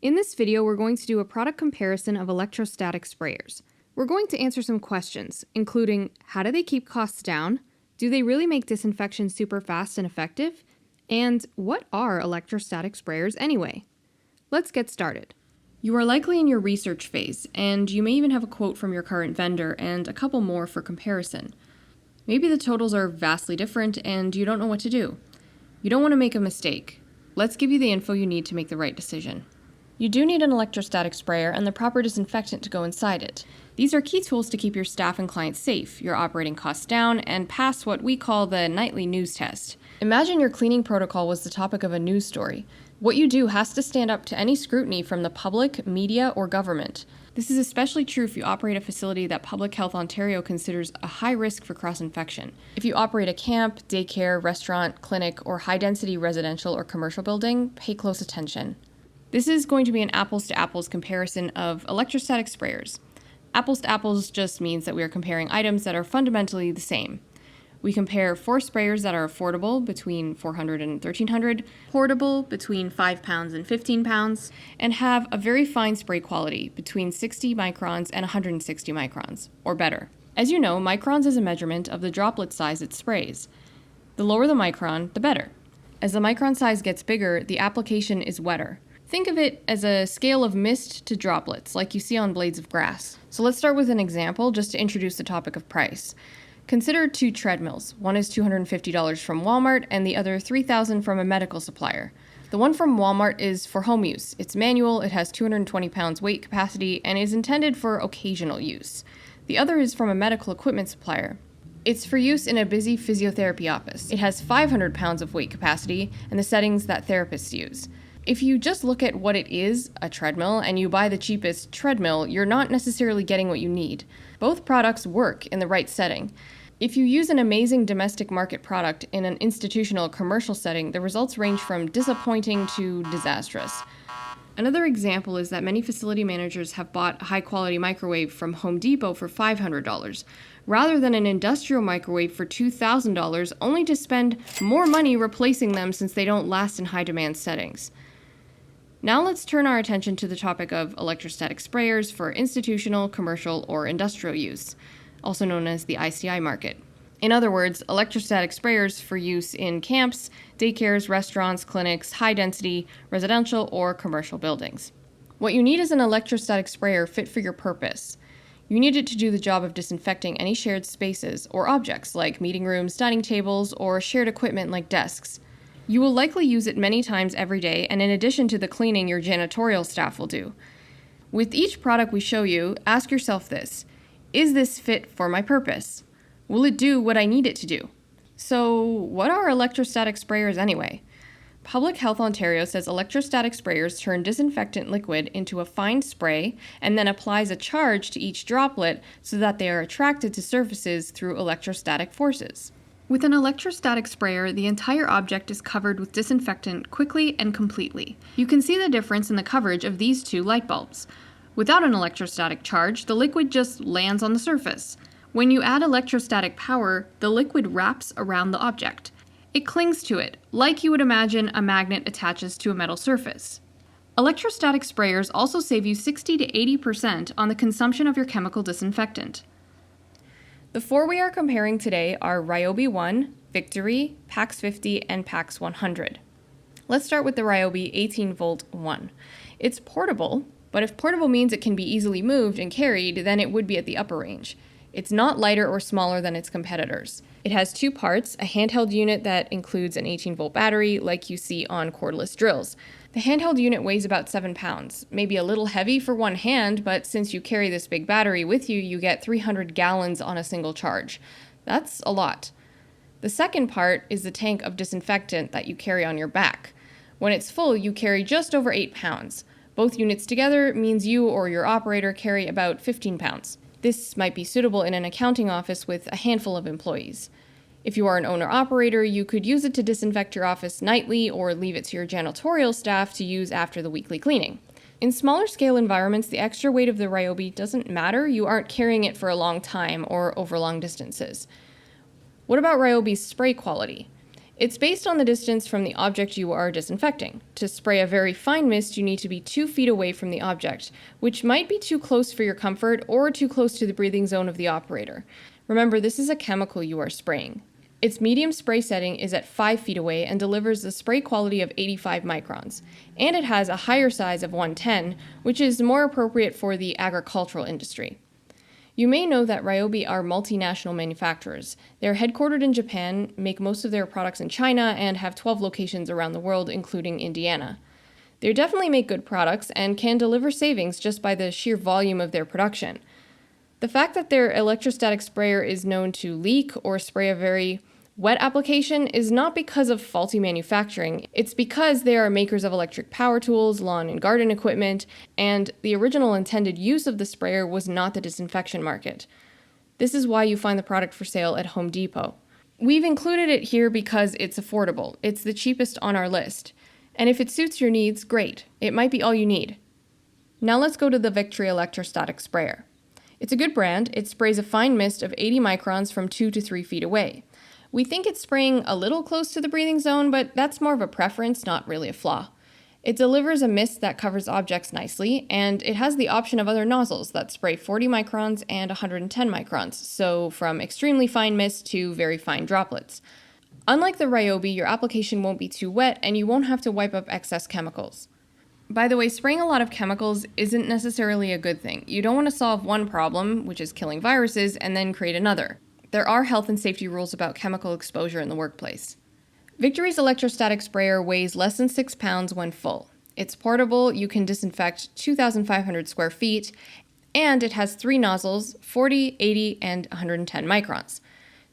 In this video, we're going to do a product comparison of electrostatic sprayers. We're going to answer some questions, including how do they keep costs down? Do they really make disinfection super fast and effective? And what are electrostatic sprayers anyway? Let's get started. You are likely in your research phase, and you may even have a quote from your current vendor and a couple more for comparison. Maybe the totals are vastly different and you don't know what to do. You don't want to make a mistake. Let's give you the info you need to make the right decision. You do need an electrostatic sprayer and the proper disinfectant to go inside it. These are key tools to keep your staff and clients safe, your operating costs down, and pass what we call the nightly news test. Imagine your cleaning protocol was the topic of a news story. What you do has to stand up to any scrutiny from the public, media, or government. This is especially true if you operate a facility that Public Health Ontario considers a high risk for cross-infection. If you operate a camp, daycare, restaurant, clinic, or high-density residential or commercial building, pay close attention. This is going to be an apples-to-apples comparison of electrostatic sprayers. Apples-to-apples just means that we are comparing items that are fundamentally the same. We compare 4 sprayers that are affordable, between $400 and $1,300, portable, between 5 pounds and 15 pounds, and have a very fine spray quality, between 60 microns and 160 microns, or better. As you know, microns is a measurement of the droplet size it sprays. The lower the micron, the better. As the micron size gets bigger, the application is wetter. Think of it as a scale of mist to droplets, like you see on blades of grass. So let's start with an example, just to introduce the topic of price. Consider 2 treadmills. One is $250 from Walmart, and the other $3,000 from a medical supplier. The one from Walmart is for home use. It's manual, it has 220 pounds weight capacity, and is intended for occasional use. The other is from a medical equipment supplier. It's for use in a busy physiotherapy office. It has 500 pounds of weight capacity, and the settings that therapists use. If you just look at what it is, a treadmill, and you buy the cheapest treadmill, you're not necessarily getting what you need. Both products work in the right setting. If you use an amazing domestic market product in an institutional commercial setting, the results range from disappointing to disastrous. Another example is that many facility managers have bought a high-quality microwave from Home Depot for $500, rather than an industrial microwave for $2,000, only to spend more money replacing them since they don't last in high-demand settings. Now let's turn our attention to the topic of electrostatic sprayers for institutional, commercial, or industrial use, also known as the ICI market. In other words, electrostatic sprayers for use in camps, daycares, restaurants, clinics, high-density, residential, or commercial buildings. What you need is an electrostatic sprayer fit for your purpose. You need it to do the job of disinfecting any shared spaces or objects like meeting rooms, dining tables, or shared equipment like desks. You will likely use it many times every day, and in addition to the cleaning your janitorial staff will do. With each product we show you, ask yourself this: is this fit for my purpose? Will it do what I need it to do? So, what are electrostatic sprayers anyway? Public Health Ontario says electrostatic sprayers turn disinfectant liquid into a fine spray and then applies a charge to each droplet so that they are attracted to surfaces through electrostatic forces. With an electrostatic sprayer, the entire object is covered with disinfectant quickly and completely. You can see the difference in the coverage of these 2 light bulbs. Without an electrostatic charge, the liquid just lands on the surface. When you add electrostatic power, the liquid wraps around the object. It clings to it, like you would imagine a magnet attaches to a metal surface. Electrostatic sprayers also save you 60 to 80% on the consumption of your chemical disinfectant. The 4 we are comparing today are Ryobi One, Victory, PAX 50, and PAX 100. Let's start with the Ryobi 18-volt One. It's portable, but if portable means it can be easily moved and carried, then it would be at the upper range. It's not lighter or smaller than its competitors. It has 2 parts, a handheld unit that includes an 18-volt battery, like you see on cordless drills. The handheld unit weighs about 7 pounds, maybe a little heavy for one hand, but since you carry this big battery with you, you get 300 gallons on a single charge. That's a lot. The second part is the tank of disinfectant that you carry on your back. When it's full, you carry just over 8 pounds. Both units together means you or your operator carry about 15 pounds. This might be suitable in an accounting office with a handful of employees. If you are an owner-operator, you could use it to disinfect your office nightly or leave it to your janitorial staff to use after the weekly cleaning. In smaller scale environments, the extra weight of the Ryobi doesn't matter. You aren't carrying it for a long time or over long distances. What about Ryobi's spray quality? It's based on the distance from the object you are disinfecting. To spray a very fine mist, you need to be 2 feet away from the object, which might be too close for your comfort or too close to the breathing zone of the operator. Remember, this is a chemical you are spraying. Its medium spray setting is at 5 feet away and delivers the spray quality of 85 microns. And it has a higher size of 110, which is more appropriate for the agricultural industry. You may know that Ryobi are multinational manufacturers. They're headquartered in Japan, make most of their products in China, and have 12 locations around the world, including Indiana. They definitely make good products and can deliver savings just by the sheer volume of their production. The fact that their electrostatic sprayer is known to leak or spray a very wet application is not because of faulty manufacturing. It's because they are makers of electric power tools, lawn and garden equipment, and the original intended use of the sprayer was not the disinfection market. This is why you find the product for sale at Home Depot. We've included it here because it's affordable. It's the cheapest on our list. And if it suits your needs, great. It might be all you need. Now let's go to the Victory Electrostatic Sprayer. It's a good brand. It sprays a fine mist of 80 microns from 2 to 3 feet away. We think it's spraying a little close to the breathing zone, but that's more of a preference, not really a flaw. It delivers a mist that covers objects nicely, and it has the option of other nozzles that spray 40 microns and 110 microns, so from extremely fine mist to very fine droplets. Unlike the Ryobi, your application won't be too wet, and you won't have to wipe up excess chemicals. By the way, spraying a lot of chemicals isn't necessarily a good thing. You don't want to solve one problem, which is killing viruses, and then create another. There are health and safety rules about chemical exposure in the workplace. Victory's electrostatic sprayer weighs less than 6 pounds when full. It's portable, you can disinfect 2,500 square feet, and it has 3 nozzles, 40, 80, and 110 microns.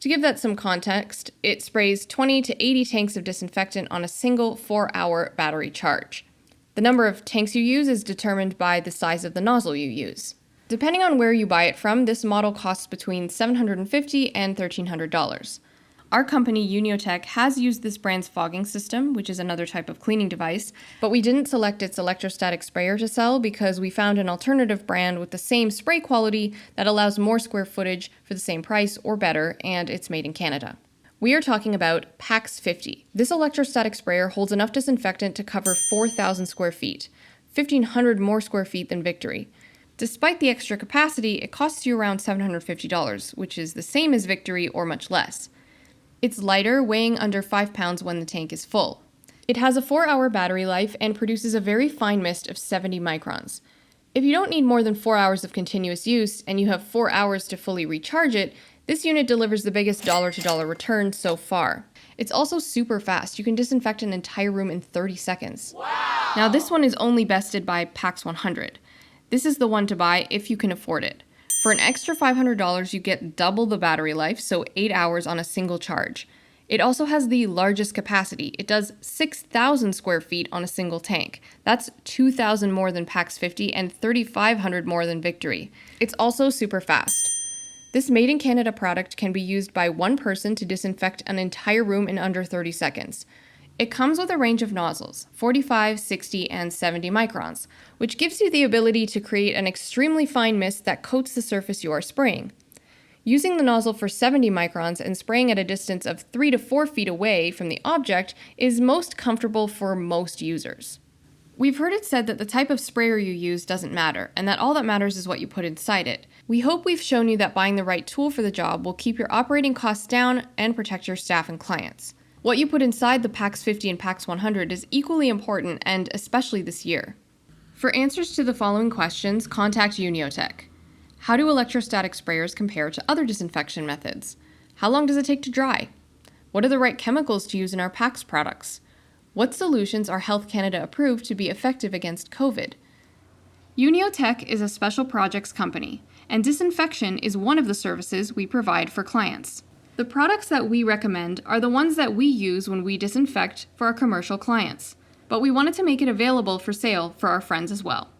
To give that some context, it sprays 20 to 80 tanks of disinfectant on a single 4-hour battery charge. The number of tanks you use is determined by the size of the nozzle you use. Depending on where you buy it from, this model costs between $750 and $1,300. Our company, Unio Tech, has used this brand's fogging system, which is another type of cleaning device, but we didn't select its electrostatic sprayer to sell because we found an alternative brand with the same spray quality that allows more square footage for the same price or better, and it's made in Canada. We are talking about PAX 50. This electrostatic sprayer holds enough disinfectant to cover 4,000 square feet, 1,500 more square feet than Victory. Despite the extra capacity, it costs you around $750, which is the same as Victory or much less. It's lighter, weighing under 5 pounds when the tank is full. It has a 4-hour battery life and produces a very fine mist of 70 microns. If you don't need more than 4 hours of continuous use and you have 4 hours to fully recharge it, this unit delivers the biggest dollar-to-dollar return so far. It's also super fast. You can disinfect an entire room in 30 seconds. Wow! Now this one is only bested by PAX 100. This is the one to buy if you can afford it. For an extra $500, you get double the battery life, so 8 hours on a single charge. It also has the largest capacity. It does 6,000 square feet on a single tank. That's 2,000 more than PAX 50 and 3,500 more than Victory. It's also super fast. This made in Canada product can be used by one person to disinfect an entire room in under 30 seconds. It comes with a range of nozzles, 45, 60, and 70 microns, which gives you the ability to create an extremely fine mist that coats the surface you are spraying. Using the nozzle for 70 microns and spraying at a distance of 3 to 4 feet away from the object is most comfortable for most users. We've heard it said that the type of sprayer you use doesn't matter, and that all that matters is what you put inside it. We hope we've shown you that buying the right tool for the job will keep your operating costs down and protect your staff and clients. What you put inside the PAX 50 and PAX 100 is equally important, and especially this year. For answers to the following questions, contact Unio Tech. How do electrostatic sprayers compare to other disinfection methods? How long does it take to dry? What are the right chemicals to use in our PAX products? What solutions are Health Canada approved to be effective against COVID? Unio Tech is a special projects company, and disinfection is one of the services we provide for clients. The products that we recommend are the ones that we use when we disinfect for our commercial clients, but we wanted to make it available for sale for our friends as well.